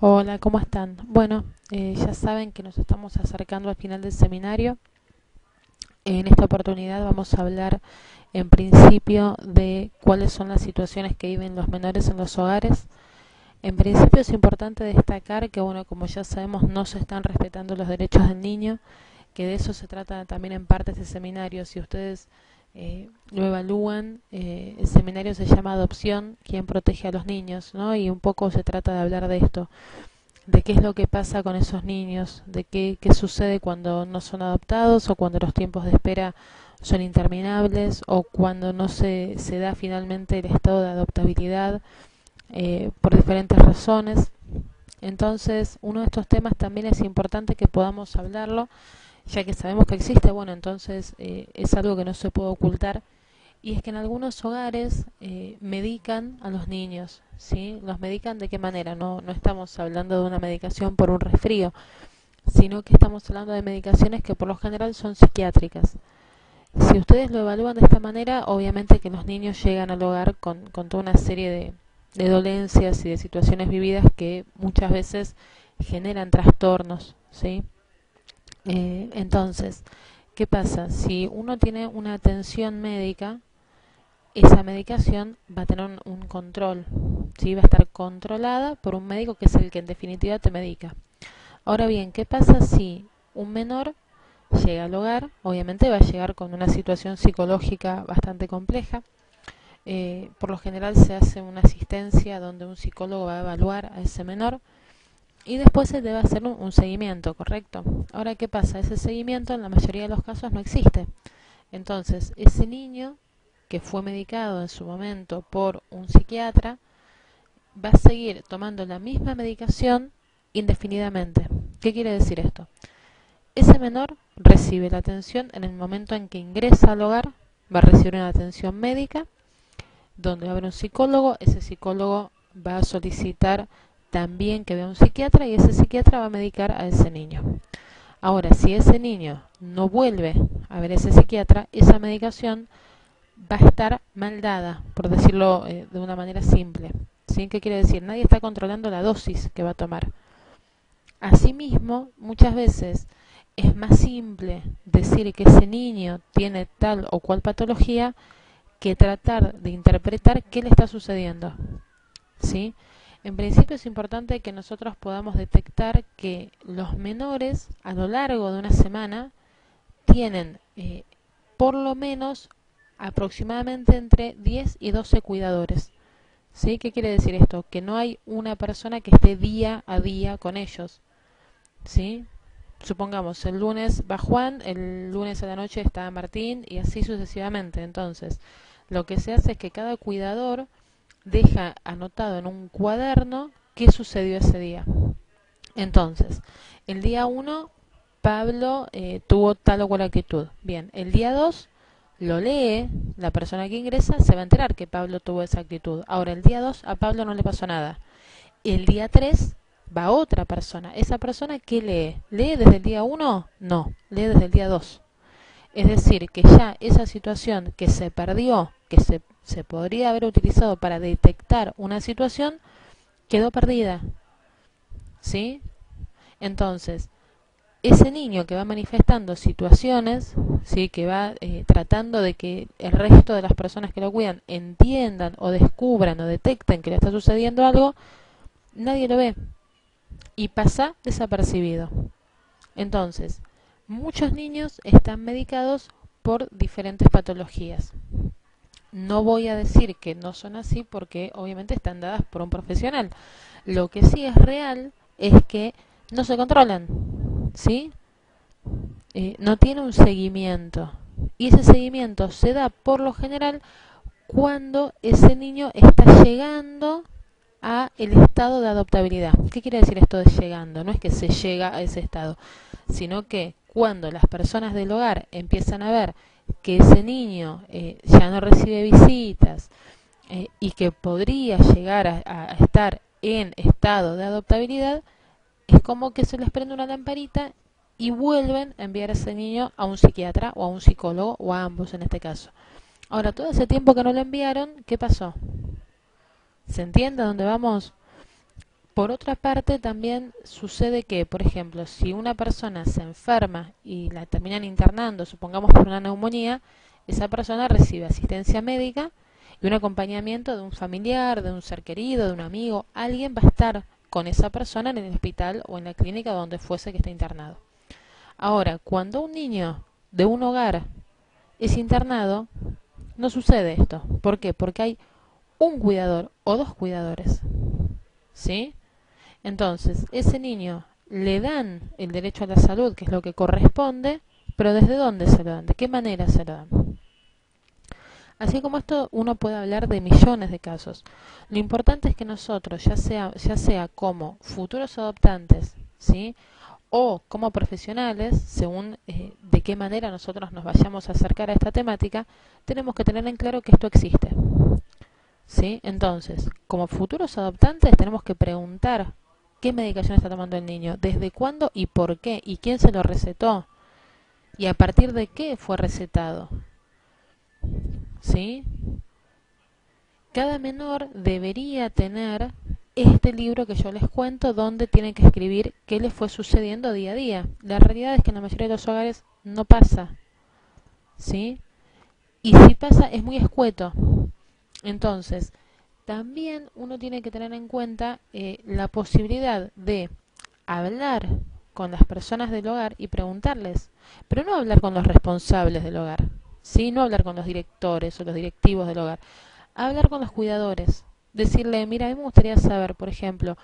Hola, ¿cómo están? Bueno, ya saben que nos estamos acercando al final del seminario. En esta oportunidad vamos a hablar en principio de cuáles son las situaciones que viven los menores en los hogares. En principio es importante destacar que, bueno, como ya sabemos, no se están respetando los derechos del niño, que de eso se trata también en parte este seminario. Si ustedes lo evalúan, el seminario se llama Adopción, quien protege a los niños, ¿no? Y un poco se trata de hablar de esto, de qué es lo que pasa con esos niños, de qué sucede cuando no son adoptados o cuando los tiempos de espera son interminables o cuando no se da finalmente el estado de adoptabilidad por diferentes razones. Entonces, uno de estos temas también es importante que podamos hablarlo, ya que sabemos que existe, bueno, entonces es algo que no se puede ocultar, y es que en algunos hogares medican a los niños, ¿sí? ¿Los medican de qué manera? No estamos hablando de una medicación por un resfrío, sino que estamos hablando de medicaciones que por lo general son psiquiátricas. Si ustedes lo evalúan de esta manera, obviamente que los niños llegan al hogar con toda una serie de dolencias y de situaciones vividas que muchas veces generan trastornos, ¿sí? Entonces, ¿qué pasa? Si uno tiene una atención médica, esa medicación va a tener un control, ¿sí? Va a estar controlada por un médico que es el que en definitiva te medica. Ahora bien, ¿qué pasa si un menor llega al hogar? Obviamente va a llegar con una situación psicológica bastante compleja. Por lo general se hace una asistencia donde un psicólogo va a evaluar a ese menor y después se debe hacer un seguimiento, ¿correcto? Ahora, ¿qué pasa? Ese seguimiento en la mayoría de los casos no existe. Entonces, ese niño que fue medicado en su momento por un psiquiatra va a seguir tomando la misma medicación indefinidamente. ¿Qué quiere decir esto? Ese menor recibe la atención en el momento en que ingresa al hogar, va a recibir una atención médica, donde va a haber un psicólogo, ese psicólogo va a solicitar también que vea un psiquiatra y ese psiquiatra va a medicar a ese niño. Ahora, si ese niño no vuelve a ver a ese psiquiatra, esa medicación va a estar mal dada, por decirlo de una manera simple. ¿Sí? ¿Qué quiere decir? Nadie está controlando la dosis que va a tomar. Asimismo, muchas veces es más simple decir que ese niño tiene tal o cual patología que tratar de interpretar qué le está sucediendo. ¿Sí? En principio es importante que nosotros podamos detectar que los menores a lo largo de una semana tienen por lo menos aproximadamente entre 10 y 12 cuidadores. ¿Sí? ¿Qué quiere decir esto? Que no hay una persona que esté día a día con ellos. ¿Sí? Supongamos, el lunes va Juan, el lunes a la noche está Martín y así sucesivamente. Entonces, lo que se hace es que cada cuidador deja anotado en un cuaderno qué sucedió ese día. Entonces, el día 1 Pablo tuvo tal o cual actitud. Bien, el día 2 lo lee, la persona que ingresa se va a enterar que Pablo tuvo esa actitud. Ahora, el día 2 a Pablo no le pasó nada. El día 3 va otra persona. ¿Esa persona qué lee? ¿Lee desde el día 1? No, lee desde el día 2. Es decir, que ya esa situación que se perdió, que se podría haber utilizado para detectar una situación, quedó perdida. ¿Sí? Entonces, ese niño que va manifestando situaciones, ¿sí? Que va tratando de que el resto de las personas que lo cuidan entiendan o descubran o detecten que le está sucediendo algo, nadie lo ve y pasa desapercibido. Entonces, muchos niños están medicados por diferentes patologías. No voy a decir que no son así porque obviamente están dadas por un profesional. Lo que sí es real es que no se controlan, ¿sí? No tiene un seguimiento. Y ese seguimiento se da por lo general cuando ese niño está llegando a el estado de adoptabilidad. ¿Qué quiere decir esto de llegando? No es que se llega a ese estado, sino que cuando las personas del hogar empiezan a ver que ese niño ya no recibe visitas y que podría llegar a estar en estado de adoptabilidad, es como que se les prende una lamparita y vuelven a enviar a ese niño a un psiquiatra o a un psicólogo o a ambos en este caso. Ahora, todo ese tiempo que no lo enviaron, ¿qué pasó? ¿Se entiende a dónde vamos? Por otra parte, también sucede que, por ejemplo, si una persona se enferma y la terminan internando, supongamos por una neumonía, esa persona recibe asistencia médica y un acompañamiento de un familiar, de un ser querido, de un amigo. Alguien va a estar con esa persona en el hospital o en la clínica donde fuese que esté internado. Ahora, cuando un niño de un hogar es internado, no sucede esto. ¿Por qué? Porque hay un cuidador o dos cuidadores. ¿Sí? Entonces, ese niño le dan el derecho a la salud, que es lo que corresponde, pero ¿desde dónde se lo dan? ¿De qué manera se lo dan? Así como esto, uno puede hablar de millones de casos. Lo importante es que nosotros, ya sea como futuros adoptantes, ¿sí? O como profesionales, según de qué manera nosotros nos vayamos a acercar a esta temática, tenemos que tener en claro que esto existe. ¿Sí? Entonces, como futuros adoptantes tenemos que preguntar qué medicación está tomando el niño, desde cuándo y por qué, y quién se lo recetó, y a partir de qué fue recetado. ¿Sí? Cada menor debería tener este libro que yo les cuento, donde tienen que escribir qué les fue sucediendo día a día. La realidad es que en la mayoría de los hogares no pasa. ¿Sí? Y si pasa, es muy escueto. Entonces, también uno tiene que tener en cuenta la posibilidad de hablar con las personas del hogar y preguntarles, pero no hablar con los responsables del hogar, ¿sí? No hablar con los directores o los directivos del hogar, hablar con los cuidadores, decirle, mira, a mí me gustaría saber, por ejemplo,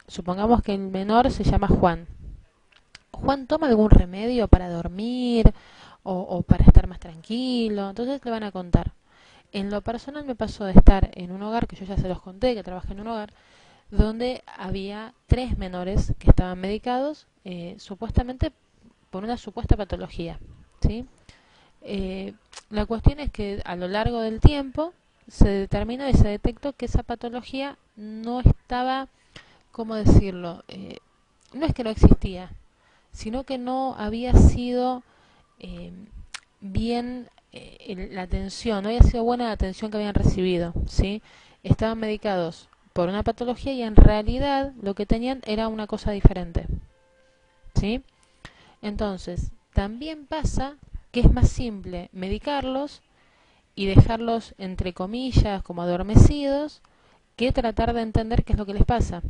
supongamos que el menor se llama Juan. ¿Juan toma algún remedio para dormir o para estar más tranquilo? Entonces le van a contar. En lo personal me pasó de estar en un hogar, que yo ya se los conté, que trabajé en un hogar, donde había 3 menores que estaban medicados, supuestamente por una supuesta patología, ¿sí? La cuestión es que a lo largo del tiempo se determinó y se detectó que esa patología no estaba, ¿cómo decirlo? No es que no existía, sino que no había sido eh, bien la atención, no había sido buena la atención que habían recibido, ¿sí? Estaban medicados por una patología y en realidad lo que tenían era una cosa diferente, ¿sí? Entonces, también pasa que es más simple medicarlos y dejarlos, entre comillas, como adormecidos, que tratar de entender qué es lo que les pasa.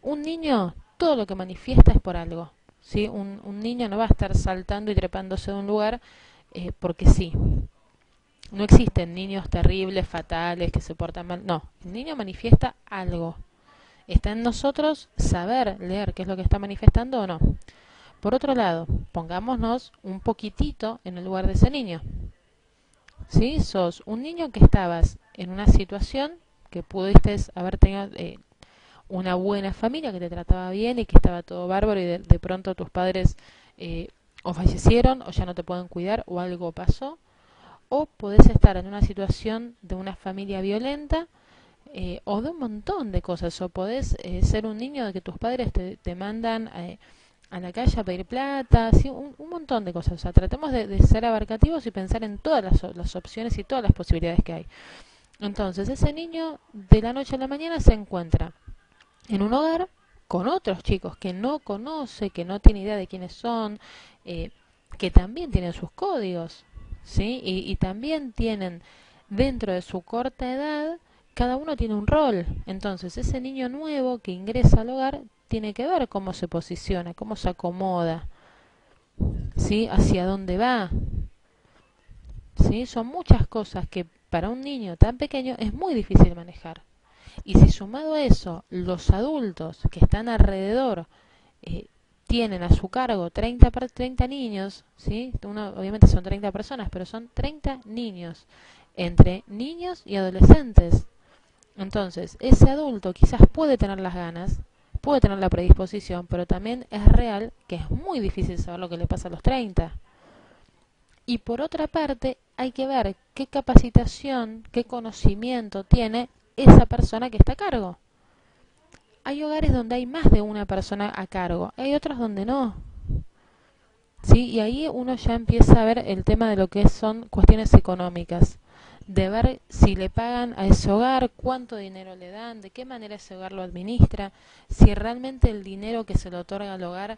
Un niño, todo lo que manifiesta es por algo, ¿sí? Un niño no va a estar saltando y trepándose de un lugar porque sí. No existen niños terribles, fatales, que se portan mal. No, el niño manifiesta algo. Está en nosotros saber leer qué es lo que está manifestando o no. Por otro lado, pongámonos un poquitito en el lugar de ese niño. ¿Sí? Sos un niño que estabas en una situación que pudiste haber tenido una buena familia que te trataba bien y que estaba todo bárbaro y de pronto tus padres o fallecieron o ya no te pueden cuidar o algo pasó. O podés estar en una situación de una familia violenta o de un montón de cosas. O podés ser un niño de que tus padres te mandan a la calle a pedir plata, ¿sí? Un montón de cosas. O sea, tratemos de ser abarcativos y pensar en todas las opciones y todas las posibilidades que hay. Entonces, ese niño de la noche a la mañana se encuentra en un hogar con otros chicos que no conoce, que no tiene idea de quiénes son, que también tienen sus códigos, ¿sí? Y también tienen, dentro de su corta edad, cada uno tiene un rol. Entonces, ese niño nuevo que ingresa al hogar tiene que ver cómo se posiciona, cómo se acomoda, ¿sí? Hacia dónde va, ¿sí? Son muchas cosas que para un niño tan pequeño es muy difícil manejar. Y si sumado a eso, los adultos que están alrededor tienen a su cargo 30 niños, ¿sí? Obviamente son 30 personas, pero son 30 niños, entre niños y adolescentes. Entonces, ese adulto quizás puede tener las ganas, puede tener la predisposición, pero también es real que es muy difícil saber lo que le pasa a los 30. Y por otra parte, hay que ver qué capacitación, qué conocimiento tiene esa persona que está a cargo. Hay hogares donde hay más de una persona a cargo, hay otros donde no. ¿Sí? Y ahí uno ya empieza a ver el tema de lo que son cuestiones económicas. de ver si le pagan a ese hogar, cuánto dinero le dan, de qué manera ese hogar lo administra, si realmente el dinero que se le otorga al hogar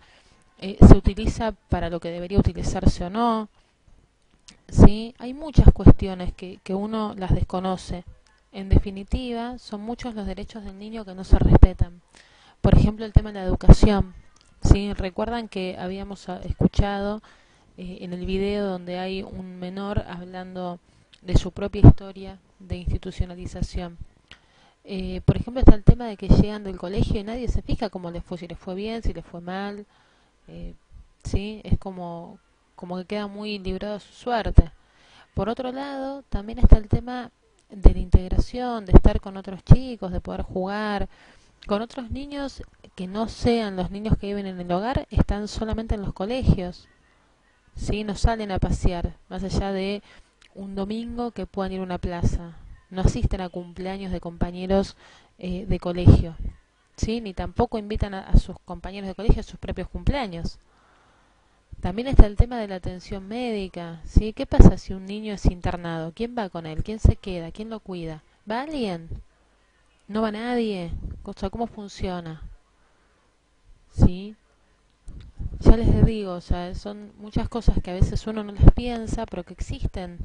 se utiliza para lo que debería utilizarse o no. ¿Sí? Hay muchas cuestiones que uno las desconoce. En definitiva, son muchos los derechos del niño que no se respetan. Por ejemplo, el tema de la educación. ¿Sí? Recuerdan que habíamos escuchado en el video donde hay un menor hablando de su propia historia de institucionalización. Por ejemplo, está el tema de que llegan del colegio y nadie se fija cómo les fue, si les fue bien, si les fue mal. ¿Sí? Es como que queda muy librado a su suerte. Por otro lado, también está el tema de la integración, de estar con otros chicos, de poder jugar con otros niños que no sean los niños que viven en el hogar, están solamente en los colegios. ¿Sí? No salen a pasear, más allá de un domingo que puedan ir a una plaza. No asisten a cumpleaños de compañeros de colegio. ¿Sí? Ni tampoco invitan a sus compañeros de colegio a sus propios cumpleaños. También está el tema de la atención médica, ¿sí? ¿Qué pasa si un niño es internado? ¿Quién va con él? ¿Quién se queda? ¿Quién lo cuida? ¿Va alguien? ¿No va nadie? O sea, ¿cómo funciona? ¿Sí? Ya les digo, o sea, son muchas cosas que a veces uno no las piensa, pero que existen.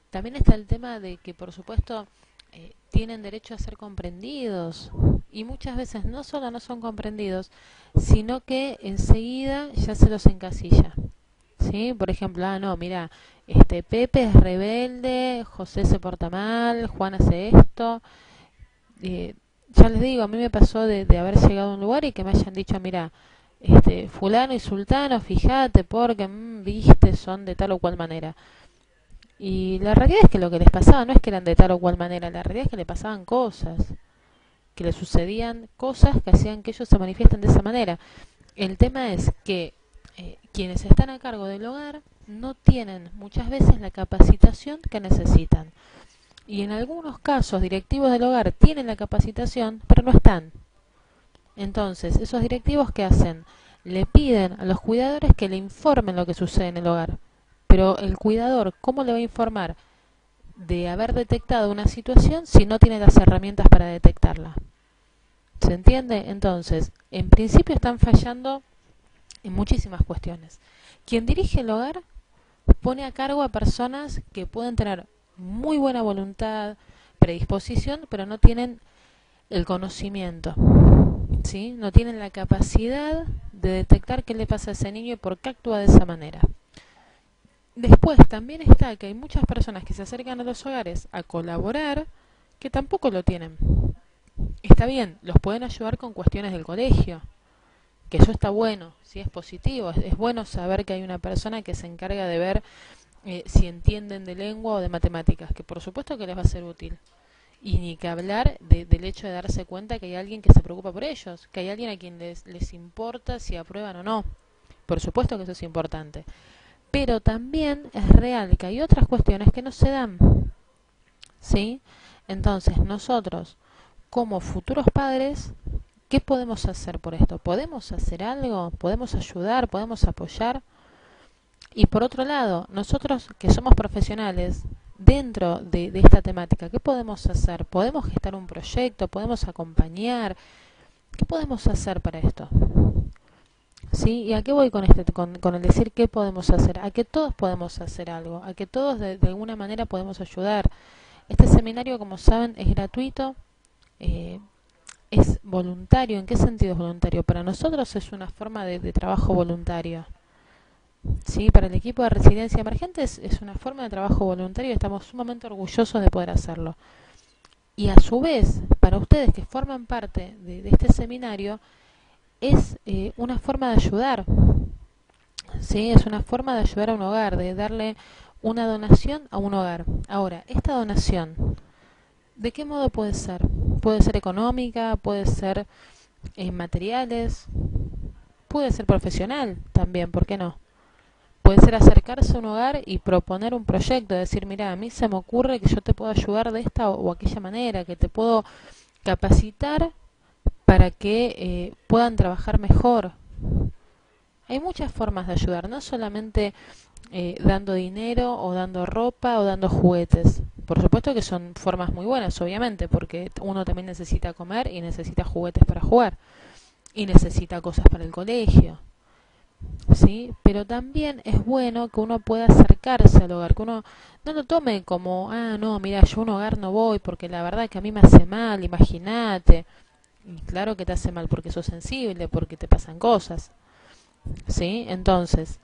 También está el tema de que, por supuesto, tienen derecho a ser comprendidos y muchas veces no solo no son comprendidos, sino que enseguida ya se los encasilla. ¿Sí? Por ejemplo, no, mira, Pepe es rebelde, José se porta mal, Juan hace esto. Ya les digo, a mí me pasó de haber llegado a un lugar y que me hayan dicho, mira, fulano y sultano, fíjate porque, viste, son de tal o cual manera. Y la realidad es que lo que les pasaba no es que eran de tal o cual manera, la realidad es que le pasaban cosas, que le sucedían cosas que hacían que ellos se manifiesten de esa manera. El tema es que quienes están a cargo del hogar no tienen muchas veces la capacitación que necesitan. Y en algunos casos directivos del hogar tienen la capacitación, pero no están. Entonces, esos directivos, ¿qué hacen? Le piden a los cuidadores que le informen lo que sucede en el hogar. Pero el cuidador, ¿cómo le va a informar de haber detectado una situación si no tiene las herramientas para detectarla? ¿Se entiende? Entonces, en principio están fallando en muchísimas cuestiones. Quien dirige el hogar pone a cargo a personas que pueden tener muy buena voluntad, predisposición, pero no tienen el conocimiento, ¿sí? No tienen la capacidad de detectar qué le pasa a ese niño y por qué actúa de esa manera. Después también está que hay muchas personas que se acercan a los hogares a colaborar que tampoco lo tienen. Está bien, los pueden ayudar con cuestiones del colegio, que eso está bueno, sí es positivo, es bueno saber que hay una persona que se encarga de ver si entienden de lengua o de matemáticas, que por supuesto que les va a ser útil. Y ni que hablar del hecho de darse cuenta que hay alguien que se preocupa por ellos, que hay alguien a quien les importa si aprueban o no. Por supuesto que eso es importante. Pero también es real que hay otras cuestiones que no se dan. ¿Sí? Entonces, nosotros, como futuros padres, ¿qué podemos hacer por esto? ¿Podemos hacer algo? ¿Podemos ayudar? ¿Podemos apoyar? Y por otro lado, nosotros que somos profesionales dentro de esta temática, ¿qué podemos hacer? ¿Podemos gestar un proyecto? ¿Podemos acompañar? ¿Qué podemos hacer para esto? ¿Sí? ¿Y a qué voy con el decir qué podemos hacer? A que todos podemos hacer algo, a que todos de alguna manera podemos ayudar. Este seminario, como saben, es gratuito, es voluntario. ¿En qué sentido es voluntario? Para nosotros es una forma de trabajo voluntario. Sí, para el equipo de resiliencia emergente es una forma de trabajo voluntario y estamos sumamente orgullosos de poder hacerlo. Y a su vez, para ustedes que forman parte de este seminario, es una forma de ayudar. ¿Sí? Es una forma de ayudar a un hogar, de darle una donación a un hogar. Ahora, esta donación, ¿de qué modo puede ser? Puede ser económica, puede ser en materiales, puede ser profesional también, ¿por qué no? Puede ser acercarse a un hogar y proponer un proyecto, decir, mira, a mí se me ocurre que yo te puedo ayudar de esta o aquella manera, que te puedo capacitar para que puedan trabajar mejor. Hay muchas formas de ayudar, no solamente dando dinero o dando ropa o dando juguetes. Por supuesto que son formas muy buenas, obviamente, porque uno también necesita comer y necesita juguetes para jugar y necesita cosas para el colegio, ¿sí? Pero también es bueno que uno pueda acercarse al hogar, que uno no lo tome como, ah, no, mira, yo a un hogar no voy porque la verdad que a mí me hace mal, imagínate. Y claro que te hace mal porque sos sensible, porque te pasan cosas, ¿sí? Entonces,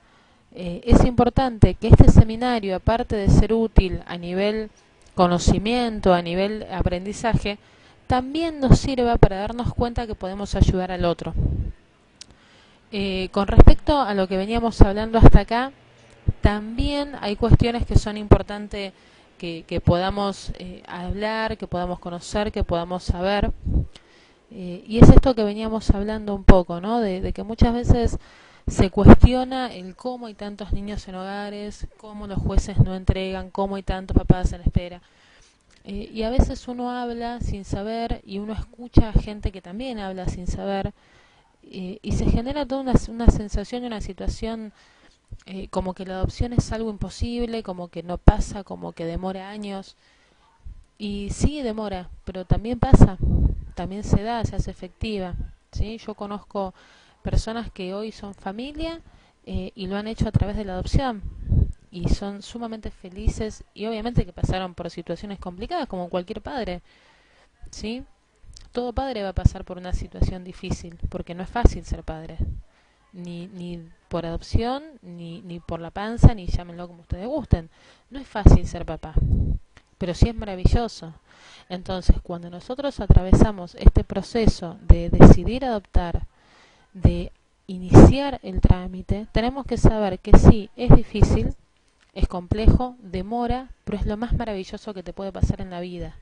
es importante que este seminario, aparte de ser útil a nivel conocimiento, a nivel aprendizaje, también nos sirva para darnos cuenta que podemos ayudar al otro. Con respecto a lo que veníamos hablando hasta acá, también hay cuestiones que son importantes que podamos hablar, que podamos conocer, que podamos saber. Y es esto que veníamos hablando un poco, ¿no? De que muchas veces se cuestiona el cómo hay tantos niños en hogares, cómo los jueces no entregan, cómo hay tantos papás en espera. Y a veces uno habla sin saber y uno escucha a gente que también habla sin saber, y se genera toda una sensación y una situación como que la adopción es algo imposible, como que no pasa, como que demora años. Y sí demora, pero también pasa, también se da, se hace efectiva, ¿sí? Yo conozco personas que hoy son familia y lo han hecho a través de la adopción y son sumamente felices y obviamente que pasaron por situaciones complicadas como cualquier padre, ¿sí? Todo padre va a pasar por una situación difícil porque no es fácil ser padre, ni por adopción, ni por la panza, ni llámenlo como ustedes gusten. No es fácil ser papá, pero sí es maravilloso. Entonces, cuando nosotros atravesamos este proceso de decidir adoptar, de iniciar el trámite, tenemos que saber que sí, es difícil, es complejo, demora, pero es lo más maravilloso que te puede pasar en la vida.